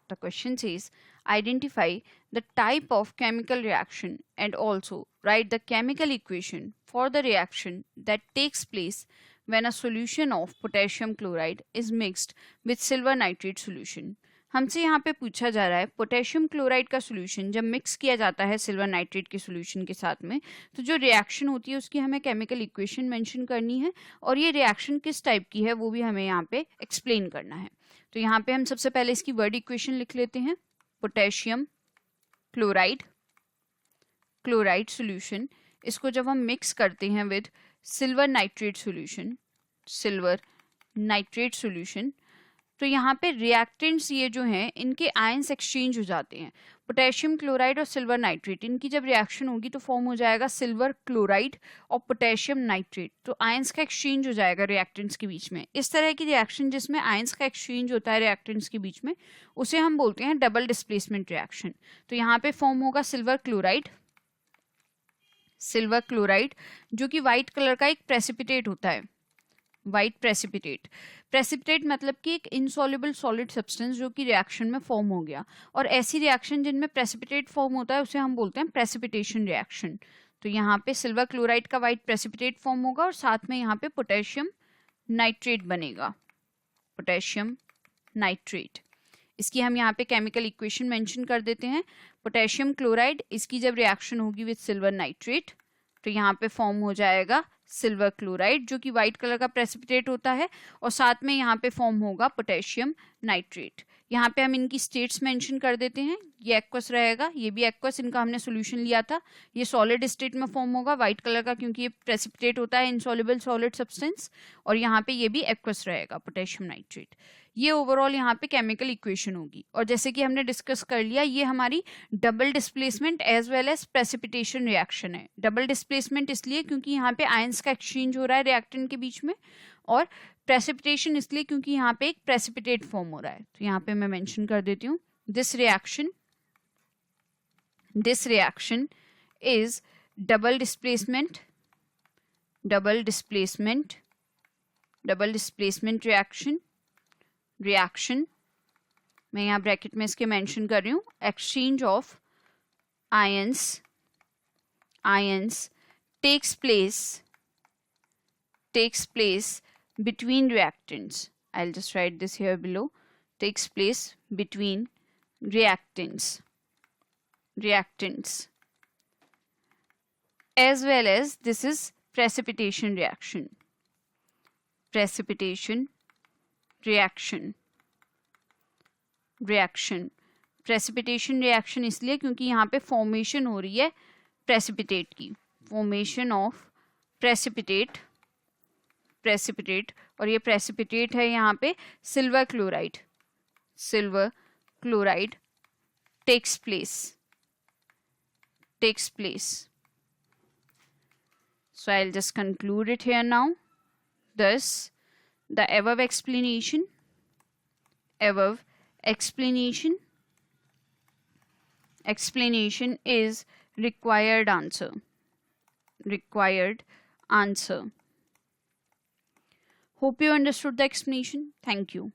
The question says, identify the type of chemical reaction and also write the chemical equation for the reaction that takes place when a solution of potassium chloride is mixed with silver nitrate solution. हमसे यहाँ पे पूछा जा रहा है potassium chloride का solution जब mix किया जाता है सिल्वर नाइट्रेट के सोल्यूशन के साथ में, तो जो रिएक्शन होती है उसकी हमें केमिकल इक्वेशन मेंशन करनी है और ये रिएक्शन किस टाइप की है वो भी हमें यहाँ पे एक्सप्लेन करना है. तो यहाँ पे हम सबसे पहले इसकी वर्ड इक्वेशन लिख लेते हैं. पोटेशियम क्लोराइड सोल्यूशन, इसको जब हम मिक्स करते हैं विद सिल्वर नाइट्रेट सोल्यूशन, तो यहाँ पे रिएक्टेंट्स ये जो हैं इनके आयंस एक्सचेंज हो जाते हैं. पोटेशियम क्लोराइड और सिल्वर नाइट्रेट, इनकी जब रिएक्शन होगी तो फॉर्म हो जाएगा सिल्वर क्लोराइड और पोटेशियम नाइट्रेट. तो आयंस का एक्सचेंज हो जाएगा रिएक्टेंट्स के बीच में. इस तरह की रिएक्शन जिसमें आयंस का एक्सचेंज होता है रिएक्टेंट्स के बीच में, उसे हम बोलते हैं डबल डिस्प्लेसमेंट रिएक्शन. तो यहाँ पे फॉर्म होगा सिल्वर क्लोराइड जो कि व्हाइट कलर का एक प्रेसिपिटेट होता है. व्हाइट प्रेसिपिटेट मतलब कि एक इनसॉल्युबल सॉलिड सब्सटेंस जो कि रिएक्शन में फॉर्म हो गया. और ऐसी रिएक्शन जिनमें प्रेसिपिटेट फॉर्म होता है उसे हम बोलते हैं प्रेसिपिटेशन रिएक्शन. तो यहाँ पे सिल्वर क्लोराइड का व्हाइट प्रेसिपिटेट फॉर्म होगा और साथ में यहाँ पे पोटेशियम नाइट्रेट बनेगा, पोटेशियम नाइट्रेट. इसकी हम यहाँ पे केमिकल इक्वेशन मेंशन कर देते हैं. पोटेशियम क्लोराइड, इसकी जब रिएक्शन होगी विद सिल्वर नाइट्रेट तो यहाँ पे फॉर्म हो जाएगा सिल्वर क्लोराइड जो कि व्हाइट कलर का प्रेसिपिटेट होता है और साथ में यहाँ पे फॉर्म होगा पोटेशियम नाइट्रेट. यहाँ पे हम इनकी स्टेट्स मेंशन कर देते हैं. ये एक्वस रहेगा, ये भी एक्वस, इनका हमने सॉल्यूशन लिया था. ये सॉलिड स्टेट में फॉर्म होगा व्हाइट कलर का क्योंकि ये प्रेसिपिटेट होता है इनसॉल्युबल सॉलिड सब्सटेंस. और यहाँ पे ये भी एक्वस रहेगा पोटेशियम नाइट्रेट. ये ओवरऑल यहाँ पे केमिकल इक्वेशन होगी. और जैसे कि हमने डिस्कस कर लिया, ये हमारी double displacement as well as precipitation reaction है. डबल डिस्प्लेसमेंट इसलिए क्योंकि यहाँ पे आयंस का एक्सचेंज हो रहा है रिएक्टेंट के बीच में, और प्रेसिपिटेशन इसलिए क्योंकि यहाँ पे एक प्रेसिपिटेट फॉर्म हो रहा है. तो यहाँ पे मैं मेंशन कर देती हूँ, this reaction is double displacement reaction. मैं यहाँ ब्रैकेट में इसके मेंशन कर रही हूँ. Exchange of ions takes place between reactants. I'll just write this here below. Takes place between reactants as well as this is precipitation reaction. Precipitation reaction इसलिए क्योंकि यहाँ पे फॉर्मेशन हो रही है प्रेसिपिटेट की, फॉर्मेशन ऑफ प्रेसिपिटेट, और ये प्रेसिपिटेट है यहाँ पे silver chloride takes place. So I'll just conclude it here now. Thus, the above explanation is required answer. Hope you understood the explanation. Thank you.